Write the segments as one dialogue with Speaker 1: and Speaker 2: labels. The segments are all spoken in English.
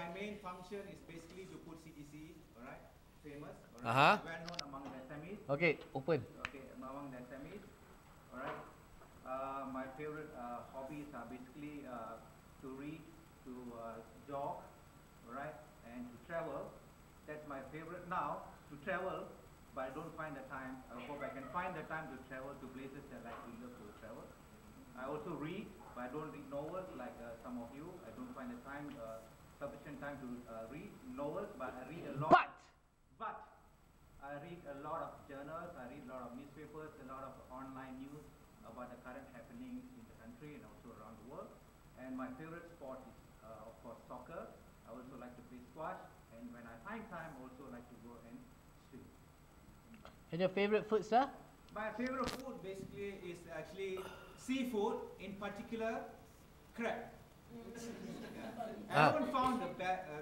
Speaker 1: my main function is basically to put CTC, alright, famous, alright, well known among the SMEs.
Speaker 2: Okay, open.
Speaker 1: Okay, among the SMEs, alright. My favorite hobbies are basically to read, to jog, alright, and to travel. That's my favorite now, to travel, but I don't find the time. I hope I can find the time to travel to places that I like to love to travel. I also read, but I don't read novels like some of you. I don't find the time, sufficient time to read novels, but I read a lot. But I read a lot of journals, I read a lot of newspapers, a lot of online news about the current happenings in the country and also around the world. And my favorite sport is, of course, soccer. I also like to play squash, and when I find time, I also like to go and swim.
Speaker 2: And your favorite food, sir?
Speaker 1: My favorite food basically is actually seafood, in particular crab. I haven't found the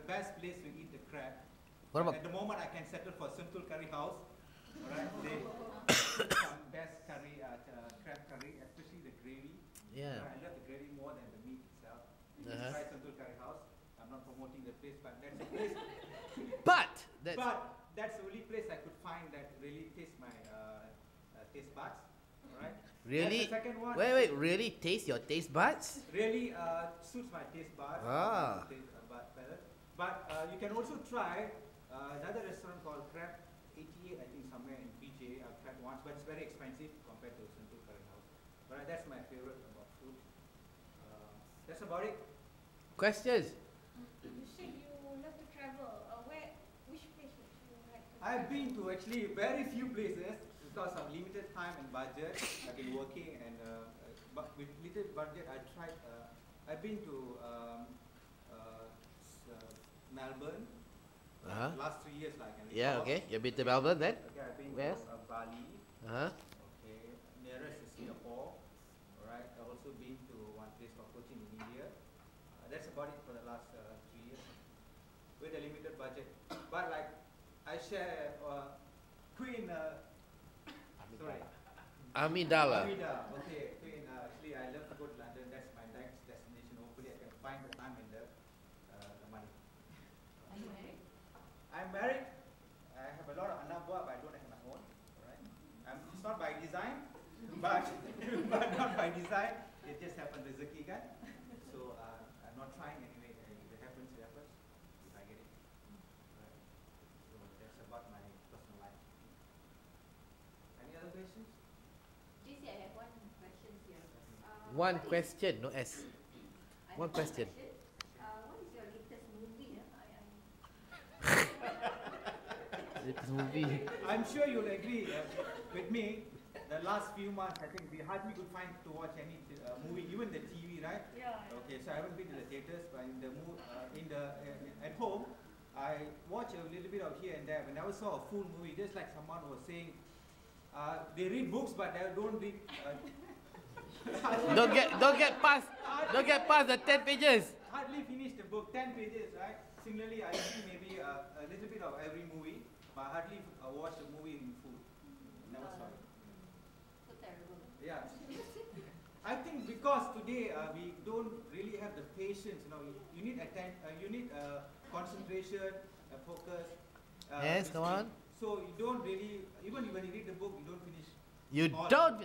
Speaker 1: best place to eat the crab.
Speaker 2: What about
Speaker 1: at the moment I can settle for Simple Curry House. Alright, they some best curry, crab curry, especially the gravy.
Speaker 2: Yeah.
Speaker 1: I love the gravy more than the meat itself. You can try Simple Curry House. I'm not promoting the place, but that's the place.
Speaker 2: But
Speaker 1: that's the only place I could find that really tastes my taste buds. Alright.
Speaker 2: Really?
Speaker 1: The second one.
Speaker 2: Wait, really taste your taste buds?
Speaker 1: Really suits my taste buds. But you can also try another restaurant called Crab 88, I think somewhere in BJ. I've tried once, but it's very expensive compared to Simple Curry House. But that's my favorite about food. That's about it.
Speaker 2: Questions?
Speaker 3: You said you love to travel. Which place would you like to
Speaker 1: I've been to actually very few places because of limited time and budget. I've been working and but with little budget I tried. I've been to Melbourne. Last 3 years, like.
Speaker 2: Yeah, okay. You've been to Melbourne then?
Speaker 1: Okay, I've been
Speaker 2: Where?
Speaker 1: to Bali. Okay, nearest is Singapore. Alright, I've also been to one place called Cochin in India. That's about it for the last 3 years with a limited budget. But like, I share Queen. Sorry.
Speaker 2: Amidala.
Speaker 1: Okay, Queen. Actually, I love to go to London. That's my next destination. Hopefully, I can find the time and the money.
Speaker 3: Are you married?
Speaker 1: I'm married. I have a lot of anak buah, but I don't have my own. Alright. It's not by design, but not by design. It just happened rezeki kan. So I'm not trying anyway. If it happens, it happens. If I get it. Right. So that's about my personal life. Any other questions?
Speaker 3: JC, I have one question here.
Speaker 2: One question, no S. One question.
Speaker 3: What is your latest movie?
Speaker 2: Latest movie.
Speaker 1: I'm sure you'll agree with me. The last few months, I think we hardly could find to watch any movie, even the TV, right?
Speaker 3: Yeah.
Speaker 1: Okay, so I haven't been to the theaters, but at home, I watch a little bit of here and there. I never saw a full movie. Just like someone was saying, they read books, but they don't read.
Speaker 2: Don't get past the 10 pages.
Speaker 1: Hardly finished the book, 10 pages, right? Similarly, I see maybe a little bit of every movie, but hardly watch a movie in full. Never saw it.
Speaker 3: So terrible.
Speaker 1: Yeah. I think because today we don't really have the patience. You need concentration, focus.
Speaker 2: Yes, come on.
Speaker 1: So you don't really, even when you read the book, you don't finish.
Speaker 2: You don't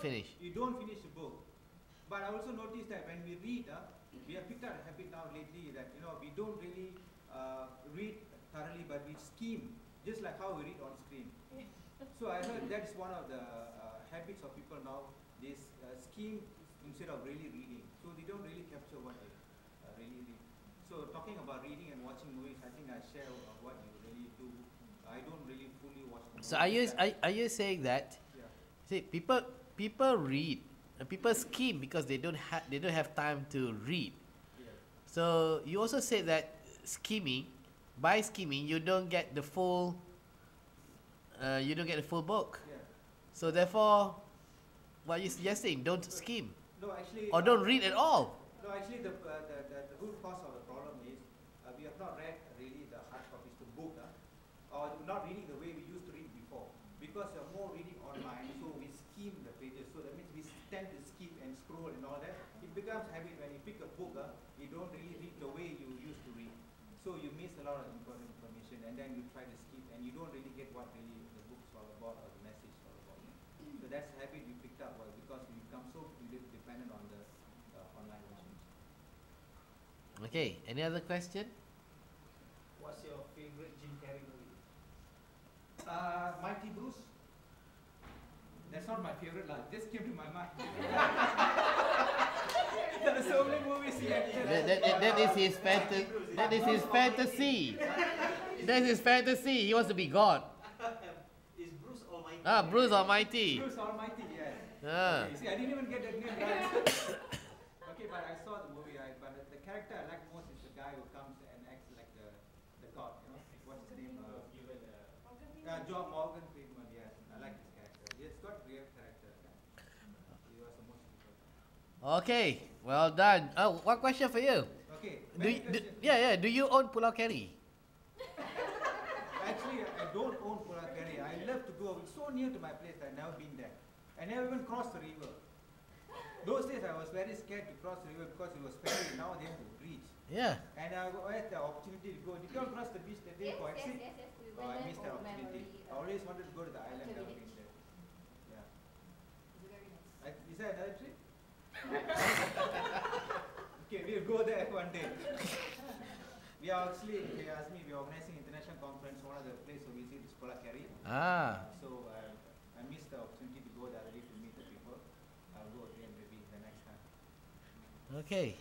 Speaker 2: finish.
Speaker 1: You don't finish the book. But I also noticed that when we read, we have picked up a habit now lately that we don't really read thoroughly, but we skim, just like how we read on screen. So I heard that's one of the habits of people now. They skim instead of really reading. So they don't really capture what they really read. So talking about reading and watching movies, I think I share what you really do. I don't really fully watch movies.
Speaker 2: So are you saying that?
Speaker 1: Yeah.
Speaker 2: See, people read, people skim because they don't have time to read.
Speaker 1: Yeah.
Speaker 2: So you also said that by skimming you don't get the full book.
Speaker 1: Yeah.
Speaker 2: So therefore, what are you suggesting? Don't skim.
Speaker 1: No, actually.
Speaker 2: Or don't read at all.
Speaker 1: No, actually, the root cause of the problem is we have not read really the hard copies to book, or not reading the way we used to read before. Because you're more reading online, so we skim the pages. So that means we tend to skip and scroll and all that. It becomes habit when you pick a book, you don't really read the way you used to read. So you miss a lot of important information, and then you try to skip, and you don't really get what really the book's all about or the message is all about. So that's a habit you picked up, because you become so dependent on the online versions.
Speaker 2: Okay, any other question?
Speaker 4: What's your favorite Jim Carrey movie?
Speaker 1: Mighty Bruce. That's not my favorite line. Just came to my mind. There are so many movies he acted.
Speaker 2: That is his fantasy. That is his fantasy. That is his fantasy. He wants to be God.
Speaker 4: Is Bruce Almighty?
Speaker 2: Ah, Bruce Almighty.
Speaker 1: Bruce Almighty, yes.
Speaker 2: Ah.
Speaker 1: Okay, see, I didn't even get that name right. Okay, but I saw the movie. But the character I like most is the guy who comes and acts like the god. You know, what's his name? John Morgan Freeman. Yes, I like his character. He's got real character. Yeah. He was the most important.
Speaker 2: Okay, well done. Oh, one question for you.
Speaker 1: Okay.
Speaker 2: Do you own Pulau Carry?
Speaker 1: Actually, I don't own Pulau Carry. I love to go. It's so near to my place. I've never been there. I never even crossed the river. Those days I was very scared to cross the river because it was ferry. Now they have to reach.
Speaker 2: Yeah.
Speaker 1: And I had the opportunity to go. Did you all cross the beach that day for exit?
Speaker 3: Yes. We
Speaker 1: Oh,
Speaker 3: went
Speaker 1: I
Speaker 3: there
Speaker 1: missed
Speaker 3: for
Speaker 1: that opportunity.
Speaker 3: memory.
Speaker 1: I always wanted to go to the island.
Speaker 3: Until
Speaker 1: Never
Speaker 3: village.
Speaker 1: been there. Yeah.
Speaker 3: It's very nice.
Speaker 1: Is there another trip? Okay, we'll go there one day. We are actually, Azmi, we are organizing international conference. One of the places we visit is Pulau Carry.
Speaker 2: Ah.
Speaker 1: So I missed the opportunity to go there already to meet the people. I'll go again maybe the next time.
Speaker 2: Okay.